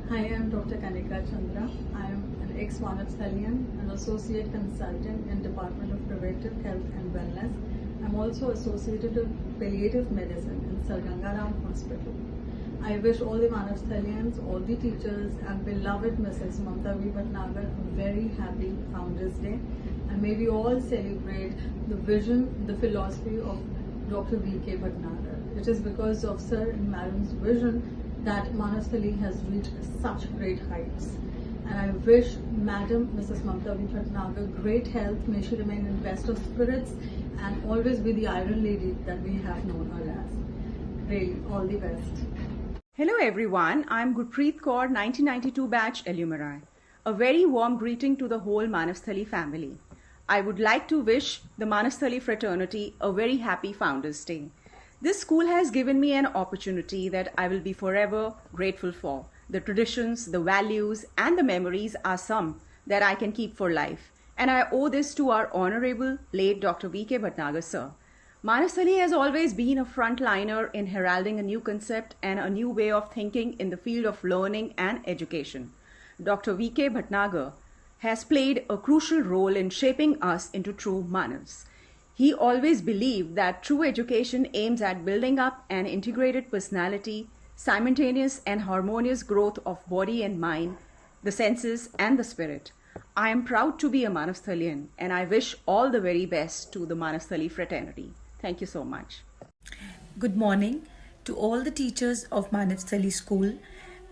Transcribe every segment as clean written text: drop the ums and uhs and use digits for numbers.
Hi, I'm Dr. Kanika Chandra. I am an ex-Manavsthalian, an associate consultant in Department of Preventive Health and Wellness. I'm also associated with palliative medicine in Sir Gangaram Hospital. I wish all the Manavsthalians, all the teachers, and beloved Mrs. Mamta V. Bhatnagar a very happy Founders Day. And may we all celebrate the vision, the philosophy of Dr. V.K. Bhatnagar. It is because of Sir and Madam's vision that Manasthali has reached such great heights. And I wish Madam Mrs. Mamta V. Bhatnagar great health. May she remain in best of spirits and always be the Iron Lady that we have known her as. Really, all the best. Hello everyone, I'm Gurpreet Kaur, 1992 batch alumni. A very warm greeting to the whole Manavsthali family. I would like to wish the Manavsthali fraternity a very happy Founders Day. This school has given me an opportunity that I will be forever grateful for. The traditions, the values, and the memories are some that I can keep for life. And I owe this to our Honorable late Dr. V.K. Bhatnagar sir. Manavsthali has always been a frontliner in heralding a new concept and a new way of thinking in the field of learning and education. Dr. V.K. Bhatnagar has played a crucial role in shaping us into true Manavs. He always believed that true education aims at building up an integrated personality, simultaneous and harmonious growth of body and mind, the senses and the spirit. I am proud to be a Manavsthalian and I wish all the very best to the Manavsthali fraternity. Thank you so much. Good morning to all the teachers of Manavsthali School.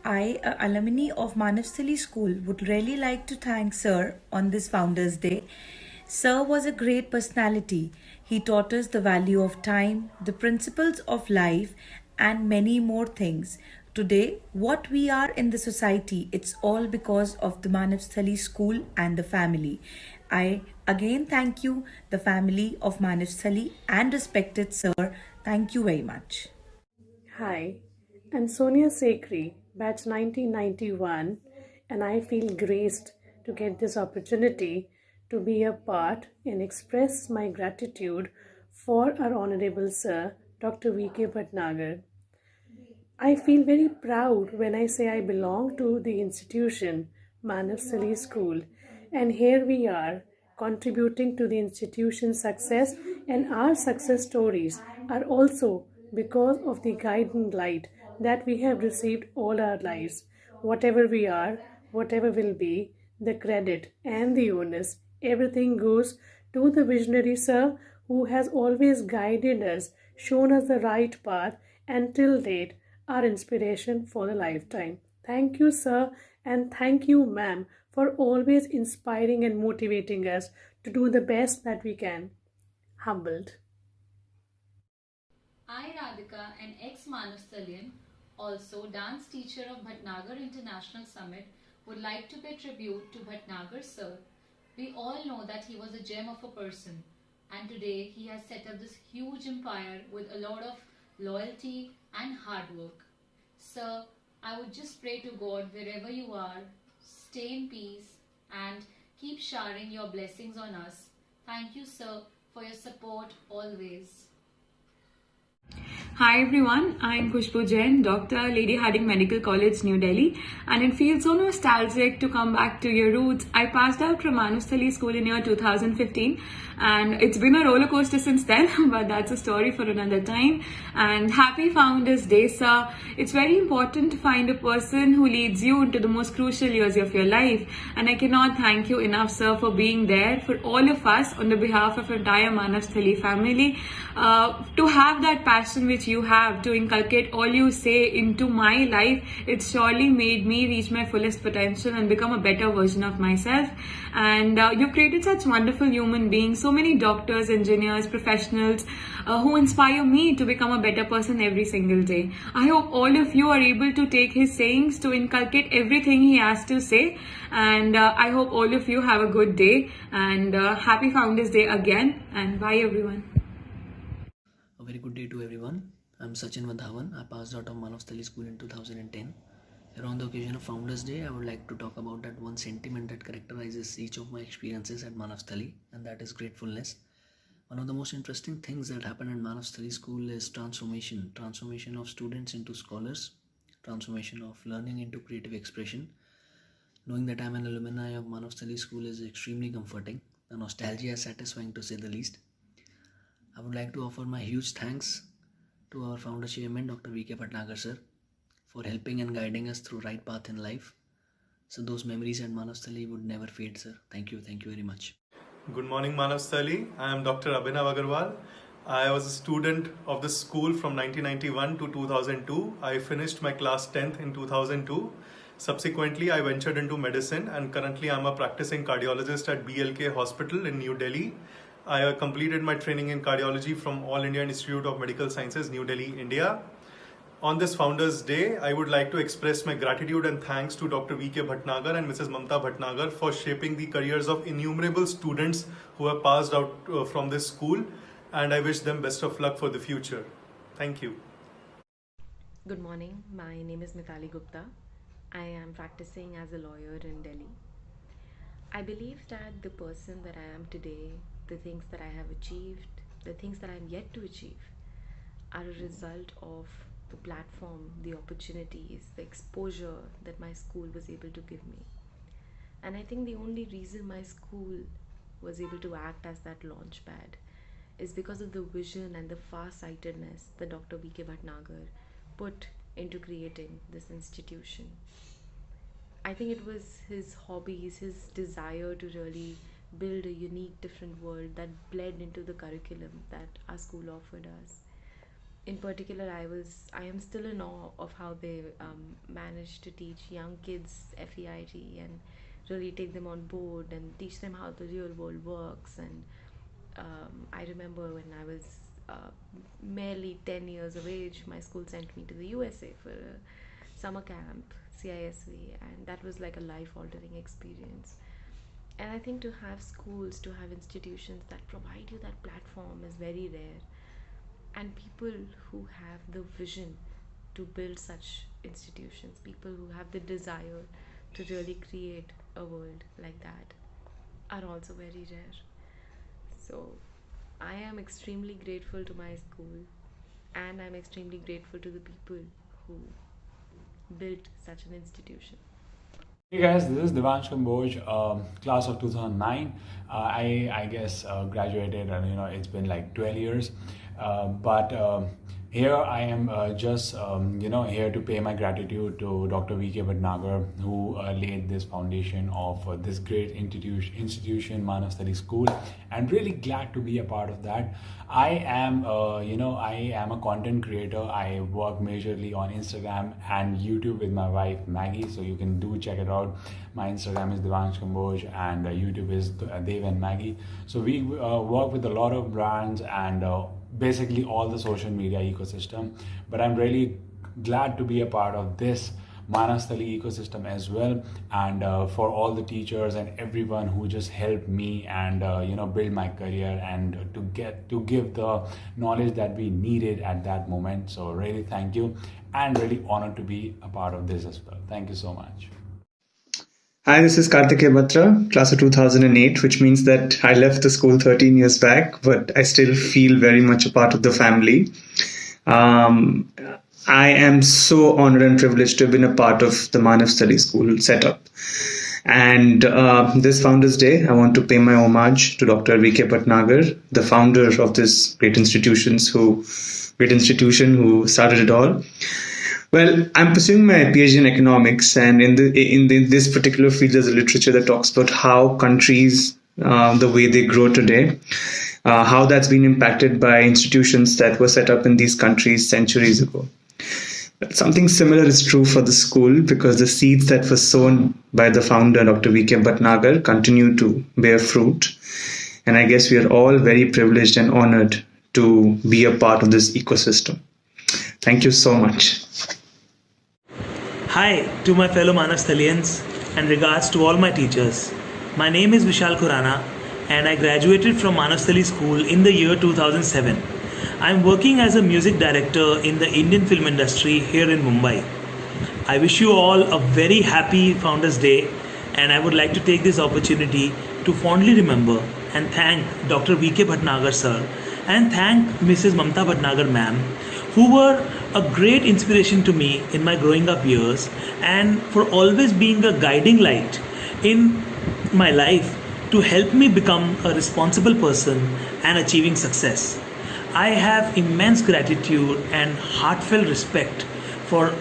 I, a alumni of Manavsthali School, would really like to thank Sir on this Founders Day. Sir was a great personality. He taught us the value of time, the principles of life, and many more things. Today, what we are in the society, it's all because of the Manavsthali School and the family. I again thank you, the family of Manavsthali, and respected Sir. Thank you very much. Hi, I'm Sonia Sekri, batch 1991, and I feel graced to get this opportunity to be a part and express my gratitude for our Honorable Sir, Dr. V.K. Bhatnagar. I feel very proud when I say I belong to the institution, Manavsthali School, and here we are contributing to the institution's success, and our success stories are also because of the guiding light that we have received all our lives. Whatever we are, whatever will be, the credit and the onus, everything goes to the visionary sir who has always guided us, shown us the right path, and till date, our inspiration for the lifetime. Thank you, sir, and thank you, ma'am, for always inspiring and motivating us to do the best that we can. Humbled. I, Radhika, an ex-Manavsthalian, also dance teacher of Bhatnagar International Summit, would like to pay tribute to Bhatnagar sir. We all know that he was a gem of a person, and today he has set up this huge empire with a lot of loyalty and hard work. Sir, I would just pray to God wherever you are, stay in peace and keep showering your blessings on us. Thank you, sir, for your support always. Hi everyone, I'm Khushbu Jain, Doctor, Lady Hardinge Medical College, New Delhi, and it feels so nostalgic to come back to your roots. I passed out from Manavsthali School in year 2015, and it's been a roller coaster since then, but that's a story for another time. And happy Founders Day, sir. It's very important to find a person who leads you into the most crucial years of your life, and I cannot thank you enough, sir, for being there for all of us on the behalf of entire Manavsthali family. To have that passion which you have to inculcate all you say into my life, it's surely made me reach my fullest potential and become a better version of myself. And you've created such wonderful human beings, so many doctors, engineers, professionals who inspire me to become a better person every single day. I hope all of you are able to take his sayings to inculcate everything he has to say, and I hope all of you have a good day, and happy Founders Day again, and bye everyone. A very good day to everyone. I'm Sachin Vadhavan. I passed out of Manavsthali School in 2010. Here on the occasion of Founders Day, I would like to talk about that one sentiment that characterizes each of my experiences at Manavsthali, and that is gratefulness. One of the most interesting things that happened at Manavsthali School is transformation of students into scholars, transformation of learning into creative expression. Knowing that I'm an alumni of Manavsthali School is extremely comforting. The nostalgia is satisfying to say the least. I would like to offer my huge thanks to our founder chairman Dr. V.K. Bhatnagar sir for helping and guiding us through right path in life. So those memories at Manavsthali would never fade, sir. Thank you very much. Good morning, Manavsthali. I am Dr. Abhinav Agarwal. I was a student of the school from 1991 to 2002. I finished my class 10th in 2002. Subsequently, I ventured into medicine and currently I'm a practicing cardiologist at BLK Hospital in New Delhi. I completed my training in cardiology from All India Institute of Medical Sciences, New Delhi, India. On this Founders Day, I would like to express my gratitude and thanks to Dr. V.K. Bhatnagar and Mrs. Mamta Bhatnagar for shaping the careers of innumerable students who have passed out from this school, and I wish them best of luck for the future. Thank you. Good morning, my name is Mithali Gupta. I am practicing as a lawyer in Delhi. I believe that the person that I am today, the things that I have achieved, the things that I am yet to achieve are a result of the platform, the opportunities, the exposure that my school was able to give me. And I think the only reason my school was able to act as that launchpad is because of the vision and the far-sightedness that Dr. V.K. Bhatnagar put into creating this institution. I think it was his hobbies, his desire to really build a unique, different world that bled into the curriculum that our school offered us. In particular, I am still in awe of how they managed to teach young kids FEIT and really take them on board and teach them how the real world works. And I remember when I was merely 10 years of age, my school sent me to the USA for a summer camp, CISV, and that was like a life-altering experience. And I think to have schools, to have institutions that provide you that platform is very rare. And people who have the vision to build such institutions, people who have the desire to really create a world like that are also very rare. So I am extremely grateful to my school, and I'm extremely grateful to the people who built such an institution. Hey guys, this is Devansh Kamboj, class of 2009. I guess graduated, and it's been like 12 years. But here I am just here to pay my gratitude to Dr. V.K. Bhatnagar, who laid this foundation of this great institution, Manavsthali School, and really glad to be a part of that. I am a content creator. I work majorly on Instagram and YouTube with my wife Maggie, so you can do check it out. My Instagram is Devansh Kamboj and YouTube is Dev and Maggie. So we work with a lot of brands and basically all the social media ecosystem, but I'm really glad to be a part of this Manavsthali ecosystem as well, and for all the teachers and everyone who just helped me and build my career and to give the knowledge that we needed at that moment. So really thank you, and really honored to be a part of this as well. Thank you so much. Hi, this is Karthikeya Batra, class of 2008, which means that I left the school 13 years back, but I still feel very much a part of the family. I am so honored and privileged to have been a part of the Manavsthali School setup. And this Founders Day, I want to pay my homage to Dr. V.K. Bhatnagar, the founder of this great institution who started it all. Well, I'm pursuing my PhD in economics, and in this particular field, there's a literature that talks about how countries, the way they grow today, how that's been impacted by institutions that were set up in these countries centuries ago. But something similar is true for the school, because the seeds that were sown by the founder, Dr. V.K. Bhatnagar, continue to bear fruit. And I guess we are all very privileged and honored to be a part of this ecosystem. Thank you so much. Hi to my fellow Manavsthalians, and regards to all my teachers. My name is Vishal Khurana, and I graduated from Manavsthali School in the year 2007. I am working as a music director in the Indian film industry here in Mumbai. I wish you all a very happy Founders Day, and I would like to take this opportunity to fondly remember and thank Dr. V.K. Bhatnagar sir and thank Mrs. Mamta Bhatnagar ma'am, who were a great inspiration to me in my growing up years and for always being a guiding light in my life to help me become a responsible person and achieving success. I have immense gratitude and heartfelt respect for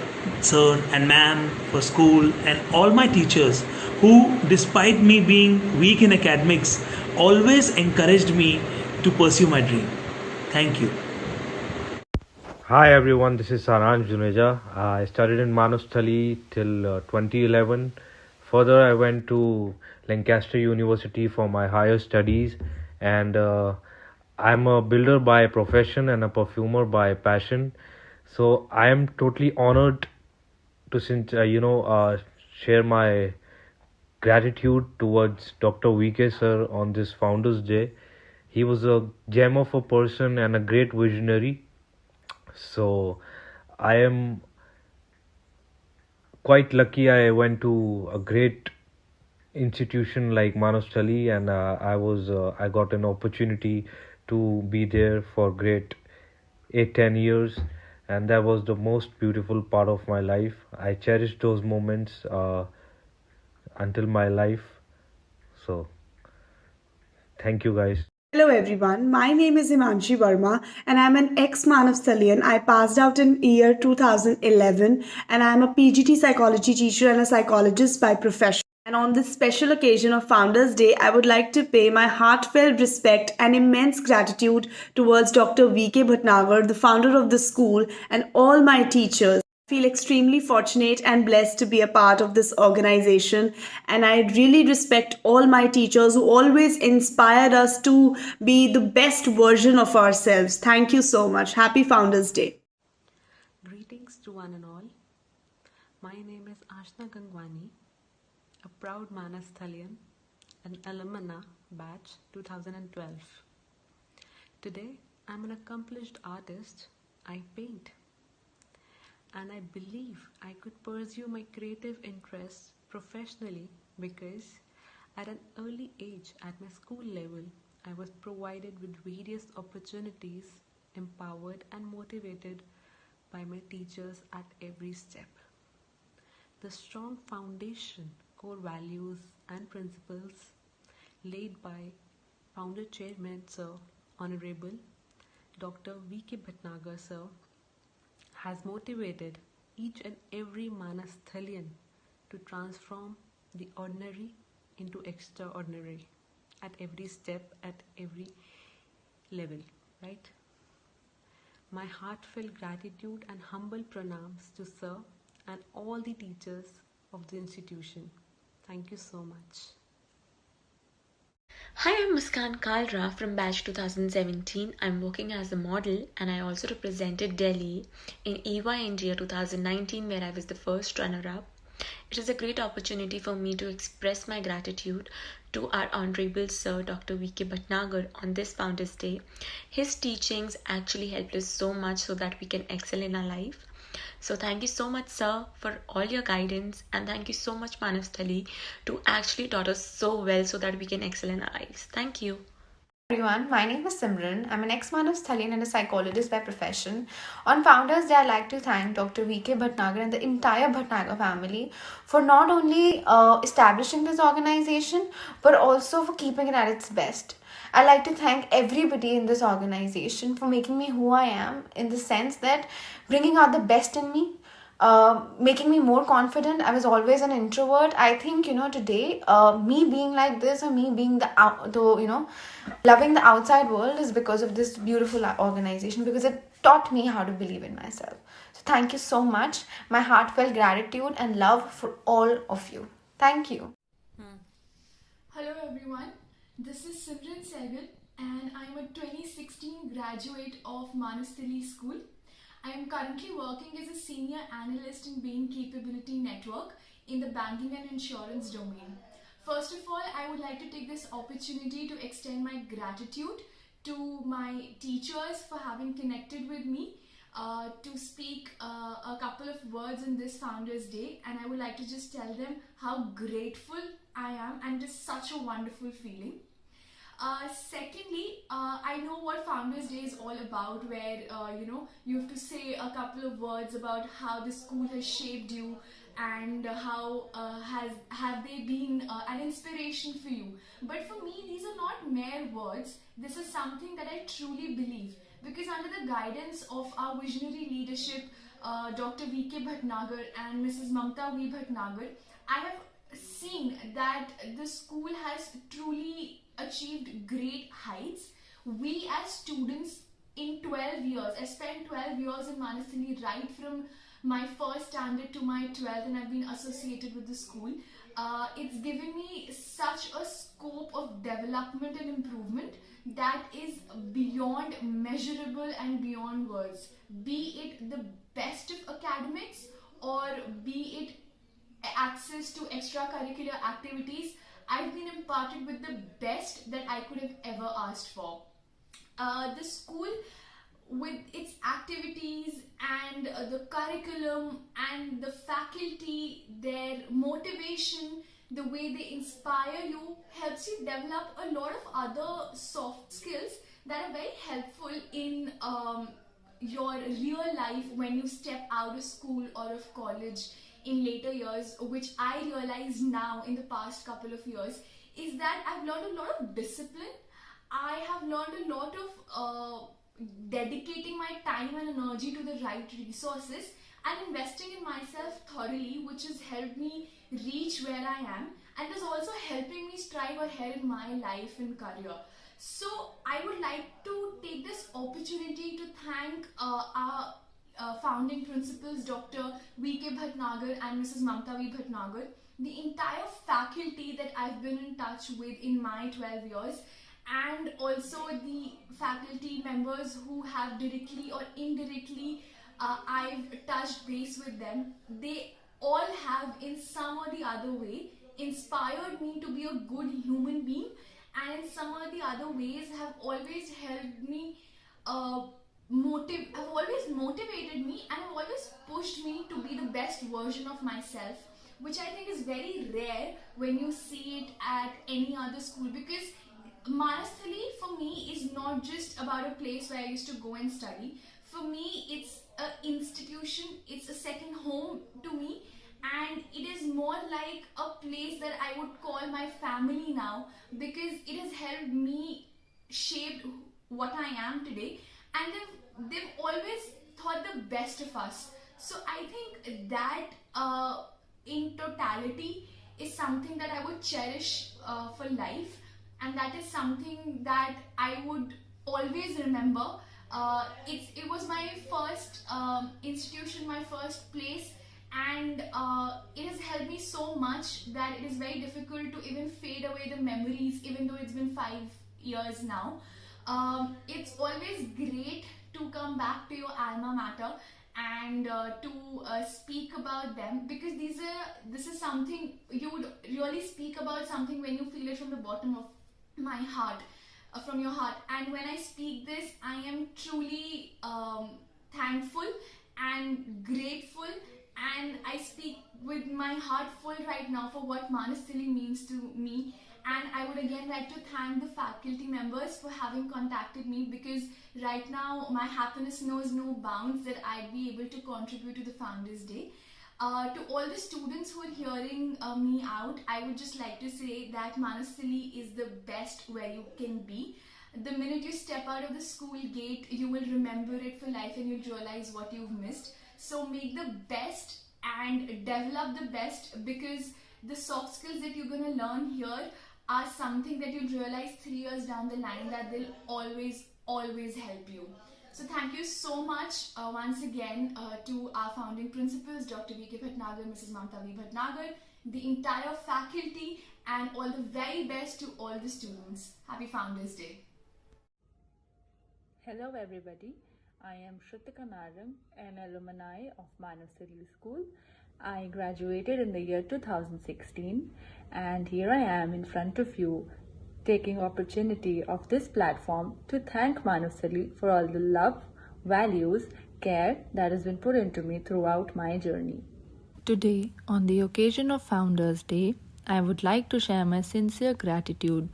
sir and ma'am, for school and all my teachers who, despite me being weak in academics, always encouraged me to pursue my dream. Thank you. Hi everyone, this is Saranj Juneja. I studied in Manusthali till 2011. Further, I went to Lancaster University for my higher studies, and I'm a builder by profession and a perfumer by passion. So I am totally honored to share my gratitude towards Dr. VK sir on this Founders Day. He was a gem of a person and a great visionary. So I am quite lucky. I went to a great institution like Manusthali, and I got an opportunity to be there for great 8-10 years, and that was the most beautiful part of my life. I cherish those moments until my life. So thank you guys. Hello everyone, my name is Himanshi Verma and I'm an ex-Manavsthalian. I passed out in year 2011 and I'm a PGT psychology teacher and a psychologist by profession. And on this special occasion of Founders Day, I would like to pay my heartfelt respect and immense gratitude towards Dr. VK Bhatnagar, the founder of the school, and all my teachers. I feel extremely fortunate and blessed to be a part of this organization, and I really respect all my teachers who always inspired us to be the best version of ourselves. Thank you so much. Happy Founders Day. Greetings to one and all. My name is Ashna Gangwani, a proud Manasthalian, an alumna batch 2012. Today, I'm an accomplished artist. I paint. And I believe I could pursue my creative interests professionally because at an early age at my school level, I was provided with various opportunities, empowered and motivated by my teachers at every step. The strong foundation, core values and principles laid by Founder Chairman Sir Honorable Dr. VK Bhatnagar Sir has motivated each and every Manasthalian to transform the ordinary into extraordinary at every step, at every level, right? My heartfelt gratitude and humble pranams to Sir and all the teachers of the institution. Thank you so much. Hi, I'm Muskan Kalra from batch 2017. I'm working as a model and I also represented Delhi in EY India 2019 where I was the first runner-up. It is a great opportunity for me to express my gratitude to our Honorable Sir Dr. VK Bhatnagar on this Founders Day. His teachings actually helped us so much so that we can excel in our life. So thank you so much, sir, for all your guidance, and thank you so much, Manavsthali, to actually taught us so well so that we can excel in our lives. Thank you. Everyone, my name is Simran. I'm an ex-Manavsthalian and a psychologist by profession. On Founders Day, I'd like to thank Dr. VK Bhatnagar and the entire Bhatnagar family for not only establishing this organization, but also for keeping it at its best. I'd like to thank everybody in this organization for making me who I am, in the sense that bringing out the best in me, making me more confident. I was always an introvert. I think, today, me being like this, or me being loving the outside world is because of this beautiful organization, because it taught me how to believe in myself. So thank you so much. My heartfelt gratitude and love for all of you. Thank you. Hello everyone. This is Simran Sehgal and I am a 2016 graduate of Manasthali School. I am currently working as a senior analyst in Bain Capability Network in the banking and insurance domain. First of all, I would like to take this opportunity to extend my gratitude to my teachers for having connected with me to speak a couple of words in this Founders Day, and I would like to just tell them how grateful I am, and it is such a wonderful feeling. Secondly, I know what Founders Day is all about, where you have to say a couple of words about how the school has shaped you and how have they been an inspiration for you. But for me, these are not mere words. This is something that I truly believe, because under the guidance of our visionary leadership, Dr. V.K. Bhatnagar and Mrs. Mamta V. Bhatnagar, I have seen that the school has truly achieved great heights. We as students in 12 years, I spent 12 years in Manasthali, right from my first standard to my 12th, and I've been associated with the school. It's given me such a scope of development and improvement that is beyond measurable and beyond words. Be it the best of academics or be it access to extracurricular activities, I've been imparted with the best that I could have ever asked for. The school, with its activities and the curriculum and the faculty, their motivation, the way they inspire you, helps you develop a lot of other soft skills that are very helpful in your real life when you step out of school or of college in later years, which I realize now in the past couple of years, is that I've learned a lot of discipline. I have learned a lot of dedicating my time and energy to the right resources and investing in myself thoroughly, which has helped me reach where I am and is also helping me strive ahead in my life and career. So I would like to take this opportunity to thank our founding principals, Dr. V.K. Bhatnagar and Mrs. Mamta V. Bhatnagar, the entire faculty that I've been in touch with in my 12 years, and also the faculty members who have directly or indirectly I've touched base with them. They all have in some or the other way inspired me to be a good human being, and in some or the other ways have always helped me have always motivated me and have always pushed me to be the best version of myself, which I think is very rare when you see it at any other school, because Manasthali for me is not just about a place where I used to go and study. For me, it's an institution, it's a second home to me, and it is more like a place that I would call my family now, because it has helped me shape what I am today, and they've always thought the best of us. So I think that in totality is something that I would cherish for life, and that is something that I would always remember. It was my first institution, my first place, and it has helped me so much that it is very difficult to even fade away the memories, even though it's been 5 years now. It's always great to come back to your alma mater and to speak about them, because this is something you would really speak about, something when you feel it from the bottom of my heart, from your heart. And when I speak this, I am truly thankful and grateful, and I speak with my heart full right now for what Manasthali means to me. And I would again like to thank the faculty members for having contacted me, because right now my happiness knows no bounds that I'd be able to contribute to the Founders Day. To all the students who are hearing me out, I would just like to say that Manasthali is the best where you can be. The minute you step out of the school gate, you will remember it for life and you'll realize what you've missed. So make the best and develop the best, because the soft skills that you're going to learn here are something that you'll realize 3 years down the line that they'll always help you. So thank you so much once again to our founding principals, Dr. V.K. Bhatnagar, Mrs. Mamta V. Bhatnagar, the entire faculty, and all the very best to all the students. Happy Founders Day. Hello everybody, I am Shrutika Madam, an alumni of Manasthali School. I graduated in the year 2016, and here I am in front of you taking opportunity of this platform to thank Manasthali for all the love, values, care that has been put into me throughout my journey. Today, on the occasion of Founders Day, I would like to share my sincere gratitude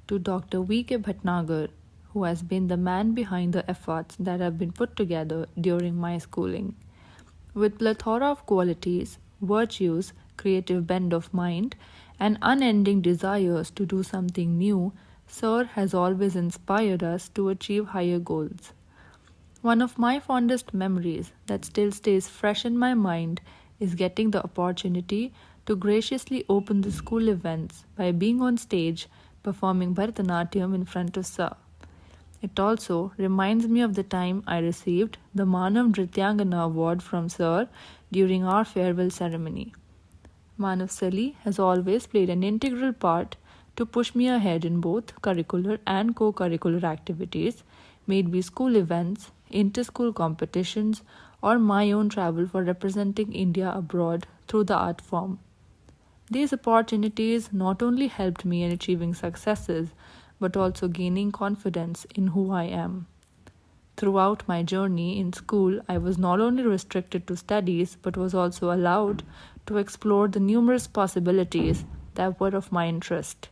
to Dr. V.K. Bhatnagar, who has been the man behind the efforts that have been put together during my schooling. With plethora of qualities, virtues, creative bend of mind, and unending desires to do something new, Sir has always inspired us to achieve higher goals. One of my fondest memories that still stays fresh in my mind is getting the opportunity to graciously open the school events by being on stage performing Bharatanatyam in front of Sir. It also reminds me of the time I received the Manav Nrityangana award from Sir during our farewell ceremony. Manav Sali has always played an integral part to push me ahead in both curricular and co-curricular activities, may it be school events, inter-school competitions, or my own travel for representing India abroad through the art form. These opportunities not only helped me in achieving successes, but also gaining confidence in who I am. Throughout my journey in school, I was not only restricted to studies, but was also allowed to explore the numerous possibilities that were of my interest.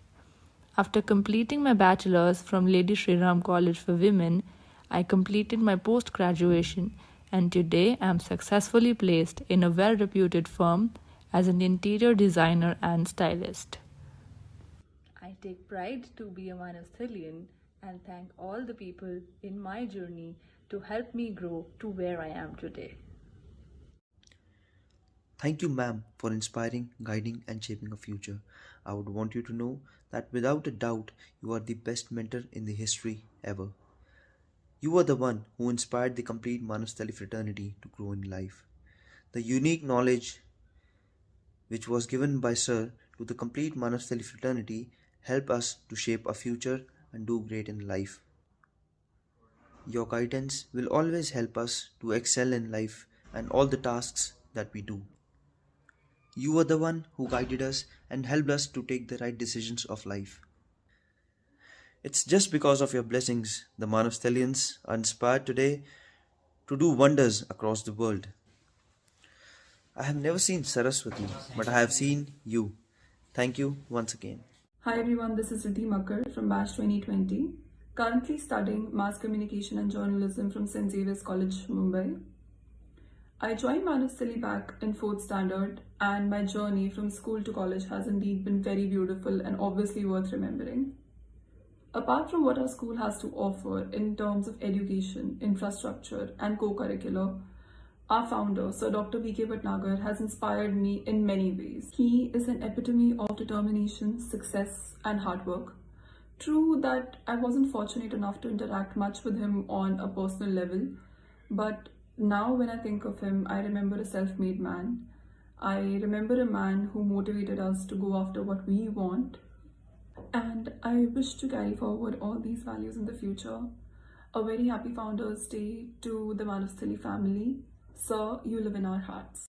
After completing my bachelor's from Lady Shri Ram College for Women, I completed my post-graduation and today I am successfully placed in a well-reputed firm as an interior designer and stylist. I take pride to be a Manasthalian and thank all the people in my journey to help me grow to where I am today. Thank you, ma'am, for inspiring, guiding, and shaping a future. I would want you to know that without a doubt, you are the best mentor in the history ever. You are the one who inspired the complete Manasthali fraternity to grow in life. The unique knowledge which was given by Sir to the complete Manasthali fraternity help us to shape a future and do great in life. Your guidance will always help us to excel in life and all the tasks that we do. You are the one who guided us and helped us to take the right decisions of life. It's just because of your blessings the Manasthalians are inspired today to do wonders across the world. I have never seen Saraswati, but I have seen you. Thank you once again. Hi everyone, this is Riddhi Makkar from Batch 2020, currently studying Mass Communication and Journalism from St. Xavier's College, Mumbai. I joined Manasthali back in 4th standard and my journey from school to college has indeed been very beautiful and obviously worth remembering. Apart from what our school has to offer in terms of education, infrastructure and co-curricular, our founder, Sir Dr. V.K. Bhatnagar, has inspired me in many ways. He is an epitome of determination, success and hard work. True that I wasn't fortunate enough to interact much with him on a personal level, but now when I think of him, I remember a self-made man. I remember a man who motivated us to go after what we want. And I wish to carry forward all these values in the future. A very happy Founders Day to the Manasthali family. Sir, you live in our hearts.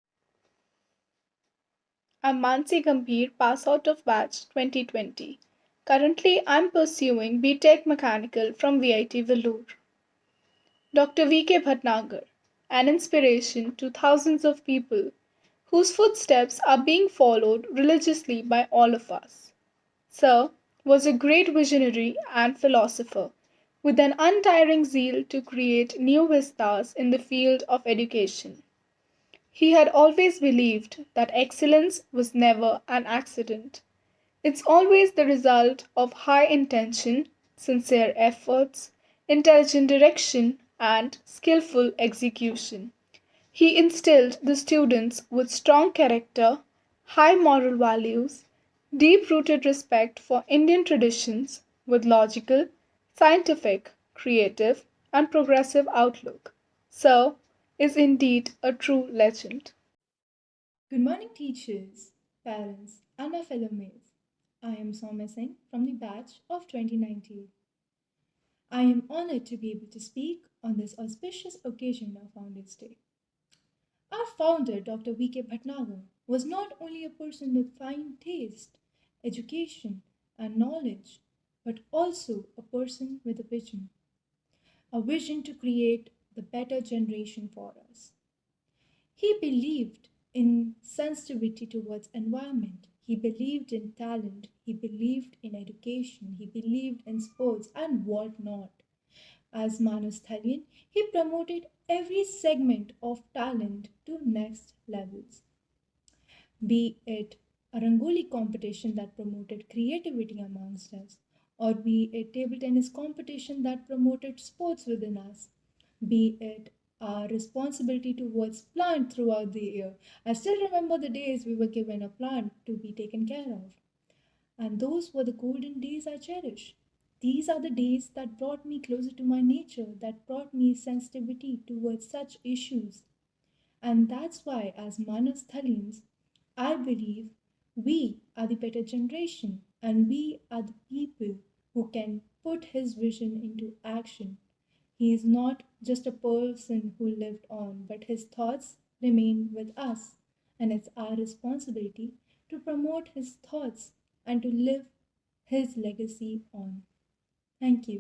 I'm Mansi Gambhir, pass out of batch 2020. Currently, I'm pursuing BTech Mechanical from VIT Vellore. Dr. V.K. Bhatnagar, an inspiration to thousands of people whose footsteps are being followed religiously by all of us. Sir was a great visionary and philosopher with an untiring zeal to create new vistas in the field of education. He had always believed that excellence was never an accident. It's always the result of high intention, sincere efforts, intelligent direction, and skillful execution. He instilled the students with strong character, high moral values, deep-rooted respect for Indian traditions with logical, scientific, creative, and progressive outlook. Sir is indeed a true legend. Good morning, teachers, parents, and my fellow mates. I am Soumya Singh from the batch of 2019. I am honored to be able to speak on this auspicious occasion of Founders Day. Our founder, Dr. V.K. Bhatnagar, was not only a person with fine taste, education, and knowledge, but also a person with a vision to create the better generation for us. He believed in sensitivity towards environment. He believed in talent, he believed in education, he believed in sports and what not. As Manasthalian, he promoted every segment of talent to next levels. Be it a Rangoli competition that promoted creativity amongst us, or be it table tennis competition that promoted sports within us, be it our responsibility towards plant throughout the year. I still remember the days we were given a plant to be taken care of. And those were the golden days I cherish. These are the days that brought me closer to my nature, that brought me sensitivity towards such issues. And that's why, as Manasthalians, I believe we are the better generation and we are the people who can put his vision into action. He is not just a person who lived on, but his thoughts remain with us. And it's our responsibility to promote his thoughts and to live his legacy on. Thank you.